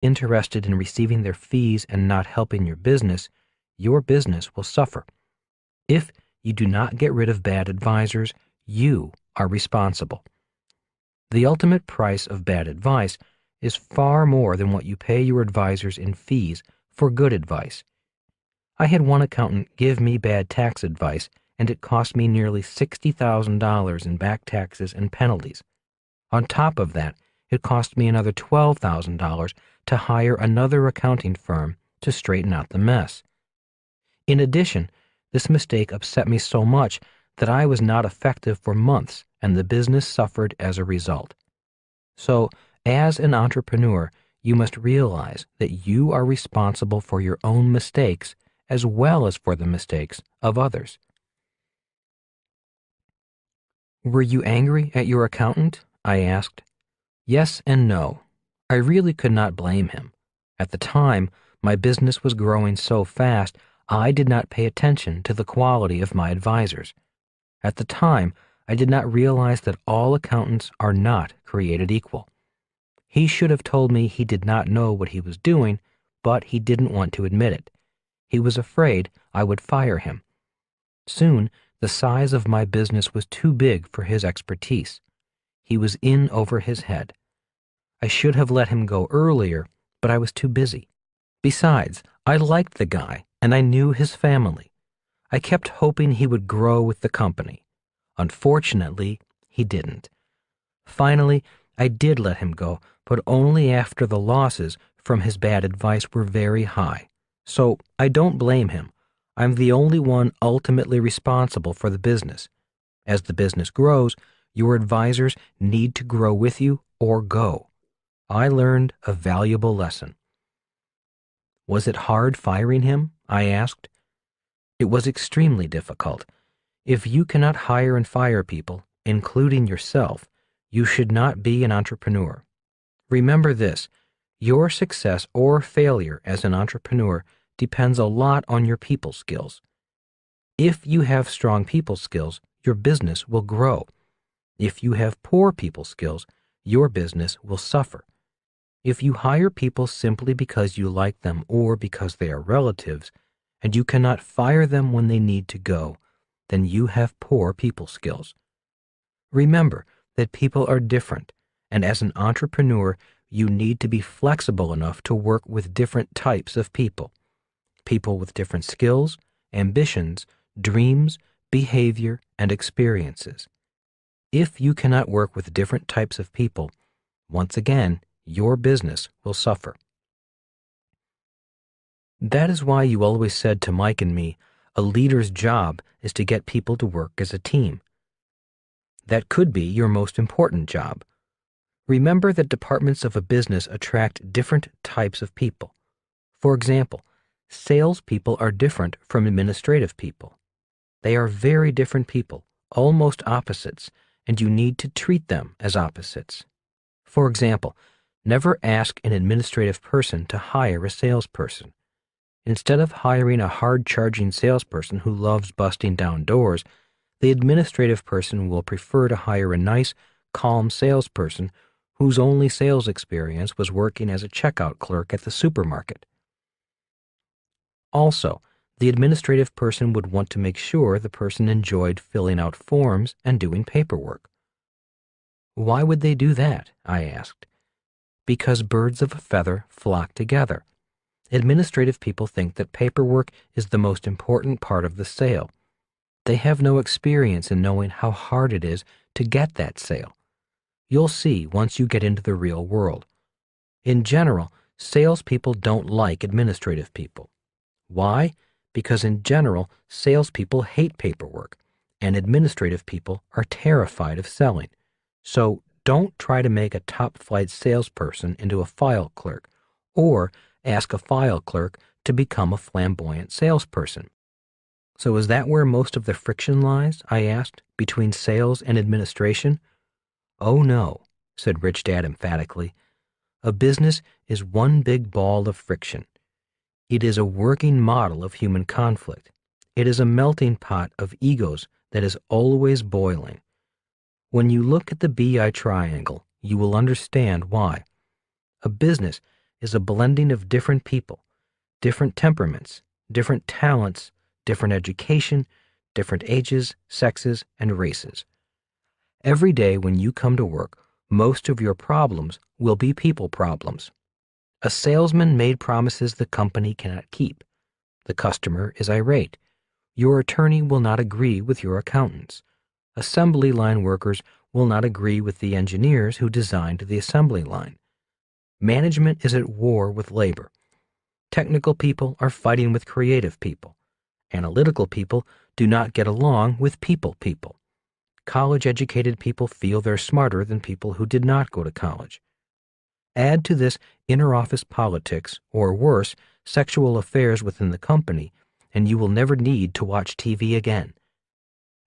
interested in receiving their fees and not helping your business will suffer. If you do not get rid of bad advisors, you are responsible. The ultimate price of bad advice is far more than what you pay your advisors in fees for good advice. I had one accountant give me bad tax advice, and it cost me nearly $60,000 in back taxes and penalties. On top of that, it cost me another $12,000 to hire another accounting firm to straighten out the mess. In addition, this mistake upset me so much that I was not effective for months, and the business suffered as a result. So, as an entrepreneur, you must realize that you are responsible for your own mistakes as well as for the mistakes of others. Were you angry at your accountant? I asked. Yes and no. I really could not blame him. At the time, my business was growing so fast, I did not pay attention to the quality of my advisors. At the time, I did not realize that all accountants are not created equal. He should have told me he did not know what he was doing, but he didn't want to admit it. He was afraid I would fire him. Soon, the size of my business was too big for his expertise. He was in over his head. I should have let him go earlier, but I was too busy. Besides, I liked the guy, and I knew his family. I kept hoping he would grow with the company. Unfortunately, he didn't. Finally, I did let him go, but only after the losses from his bad advice were very high. So I don't blame him. I'm the only one ultimately responsible for the business. As the business grows, your advisors need to grow with you or go. I learned a valuable lesson. Was it hard firing him? I asked. It was extremely difficult. If you cannot hire and fire people, including yourself, you should not be an entrepreneur. Remember this, your success or failure as an entrepreneur depends a lot on your people skills. If you have strong people skills, your business will grow. If you have poor people skills, your business will suffer. If you hire people simply because you like them or because they are relatives, and you cannot fire them when they need to go, then you have poor people skills. Remember that people are different, and as an entrepreneur, you need to be flexible enough to work with different types of people. People with different skills, ambitions, dreams, behavior, and experiences. If you cannot work with different types of people, once again, your business will suffer. That is why you always said to Mike and me, a leader's job is to get people to work as a team. That could be your most important job. Remember that departments of a business attract different types of people. For example, salespeople are different from administrative people. They are very different people, almost opposites, and you need to treat them as opposites. For example, never ask an administrative person to hire a salesperson. Instead of hiring a hard-charging salesperson who loves busting down doors, the administrative person will prefer to hire a nice, calm salesperson whose only sales experience was working as a checkout clerk at the supermarket. Also, the administrative person would want to make sure the person enjoyed filling out forms and doing paperwork. Why would they do that? I asked. Because birds of a feather flock together. Administrative people think that paperwork is the most important part of the sale. They have no experience in knowing how hard it is to get that sale. You'll see once you get into the real world. In general, salespeople don't like administrative people. Why? Because in general, salespeople hate paperwork, and administrative people are terrified of selling. So don't try to make a top-flight salesperson into a file clerk, or ask a file clerk to become a flamboyant salesperson. So is that where most of the friction lies, I asked, between sales and administration? Oh no, said Rich Dad emphatically. A business is one big ball of friction. It is a working model of human conflict. It is a melting pot of egos that is always boiling. When you look at the BI triangle, you will understand why. A business is a blending of different people, different temperaments, different talents, different education, different ages, sexes, and races. Every day when you come to work, most of your problems will be people problems. A salesman made promises the company cannot keep. The customer is irate. Your attorney will not agree with your accountants. Assembly line workers will not agree with the engineers who designed the assembly line. Management is at war with labor. Technical people are fighting with creative people. Analytical people do not get along with people. College-educated people feel they're smarter than people who did not go to college. Add to this inter-office politics, or worse, sexual affairs within the company, and you will never need to watch TV again.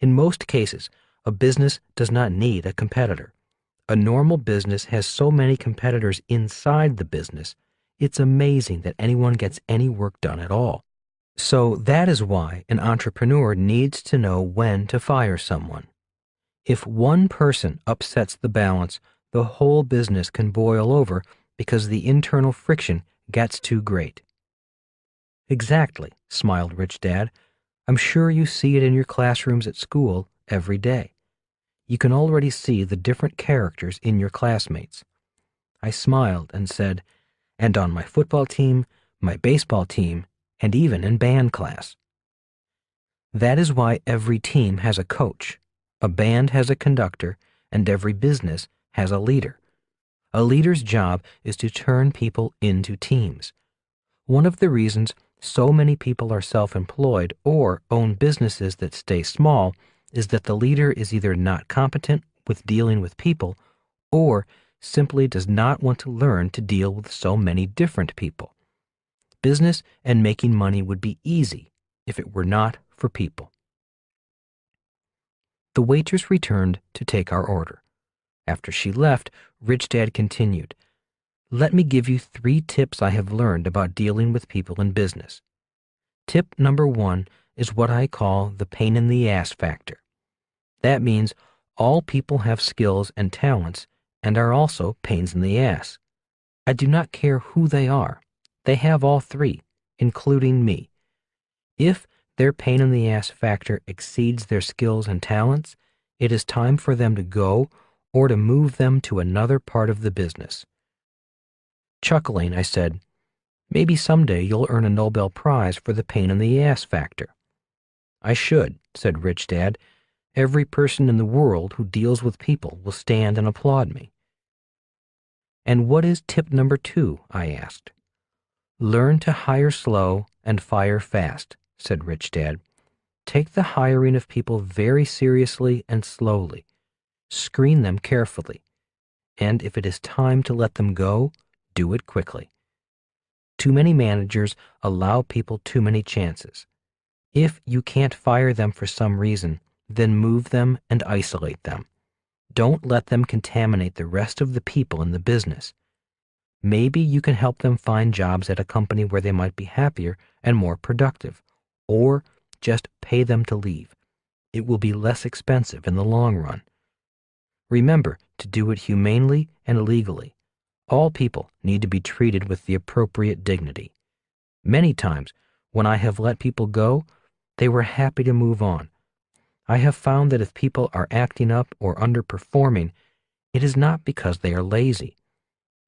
In most cases, a business does not need a competitor. A normal business has so many competitors inside the business, it's amazing that anyone gets any work done at all. So that is why an entrepreneur needs to know when to fire someone. If one person upsets the balance, the whole business can boil over because the internal friction gets too great. Exactly, smiled Rich Dad. I'm sure you see it in your classrooms at school every day. You can already see the different characters in your classmates. I smiled and said, and on my football team, my baseball team, and even in band class. That is why every team has a coach, a band has a conductor, and every business has a leader. A leader's job is to turn people into teams. One of the reasons so many people are self-employed or own businesses that stay small is that the leader is either not competent with dealing with people or simply does not want to learn to deal with so many different people. Business and making money would be easy if it were not for people. The waitress returned to take our order. After she left, Rich Dad continued, "Let me give you 3 tips I have learned about dealing with people in business. Tip number 1 is what I call the pain in the ass factor. That means all people have skills and talents and are also pains in the ass. I do not care who they are. They have all 3, including me. If their pain in the ass factor exceeds their skills and talents, it is time for them to go or to move them to another part of the business." Chuckling, I said, "Maybe someday you'll earn a Nobel Prize for the pain in the ass factor." "I should," said Rich Dad. "Every person in the world who deals with people will stand and applaud me." "And what is tip number 2?" I asked. "Learn to hire slow and fire fast," said Rich Dad. "Take the hiring of people very seriously and slowly. Screen them carefully. And if it is time to let them go, do it quickly. Too many managers allow people too many chances. If you can't fire them for some reason, then move them and isolate them. Don't let them contaminate the rest of the people in the business. Maybe you can help them find jobs at a company where they might be happier and more productive, or just pay them to leave. It will be less expensive in the long run. Remember to do it humanely and legally. All people need to be treated with the appropriate dignity. Many times, when I have let people go, they were happy to move on. I have found that if people are acting up or underperforming, it is not because they are lazy.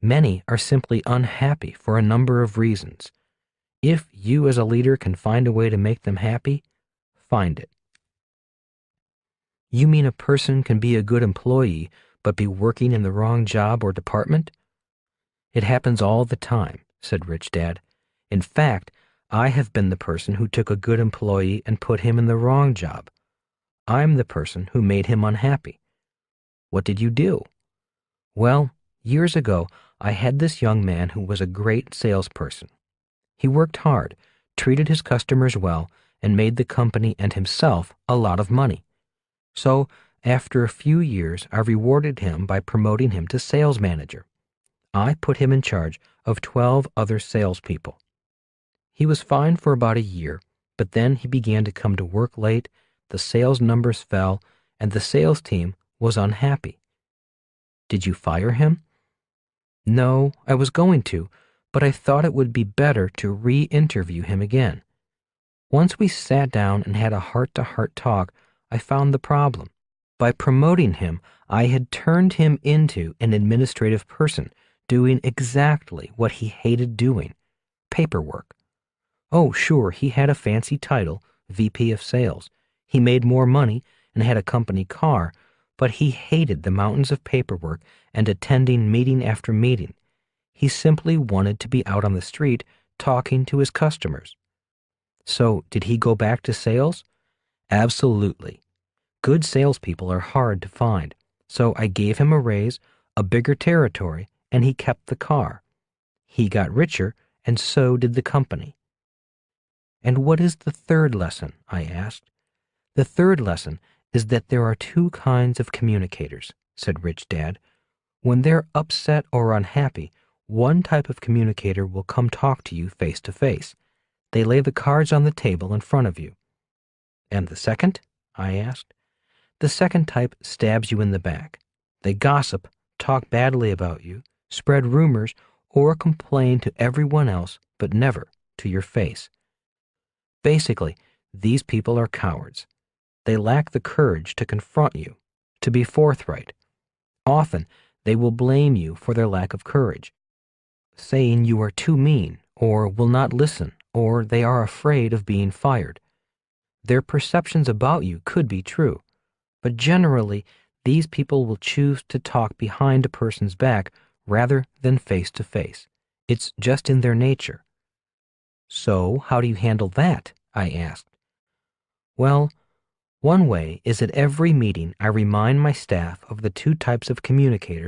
Many are simply unhappy for a number of reasons. If you as a leader can find a way to make them happy, find it. You mean a person can be a good employee but be working in the wrong job or department? It happens all the time, said Rich Dad. In fact, I have been the person who took a good employee and put him in the wrong job. I'm the person who made him unhappy. What did you do? Well, years ago, I had this young man who was a great salesperson. He worked hard, treated his customers well, and made the company and himself a lot of money. So, after a few years, I rewarded him by promoting him to sales manager. I put him in charge of 12 other salespeople. He was fine for about a year, but then he began to come to work late, the sales numbers fell, and the sales team was unhappy. Did you fire him? No, I was going to, but I thought it would be better to re-interview him again. Once we sat down and had a heart-to-heart talk, I found the problem. By promoting him, I had turned him into an administrative person, doing exactly what he hated doing: paperwork. Oh, sure, he had a fancy title, VP of Sales. He made more money and had a company car, but he hated the mountains of paperwork and attending meeting after meeting. He simply wanted to be out on the street talking to his customers. So, did he go back to sales? Absolutely. Good salespeople are hard to find, so I gave him a raise, a bigger territory, and he kept the car. He got richer, and so did the company. And what is the third lesson? I asked. The third lesson is that there are two kinds of communicators, said Rich Dad. When they're upset or unhappy, one type of communicator will come talk to you face to face. They lay the cards on the table in front of you. And the second? I asked. The second type stabs you in the back. They gossip, talk badly about you, spread rumors, or complain to everyone else, but never to your face. Basically, these people are cowards. They lack the courage to confront you, to be forthright. Often, they will blame you for their lack of courage, saying you are too mean, or will not listen, or they are afraid of being fired. Their perceptions about you could be true, but generally, these people will choose to talk behind a person's back rather than face to face. It's just in their nature. So, how do you handle that? I asked. Well, one way is at every meeting I remind my staff of the two types of communicators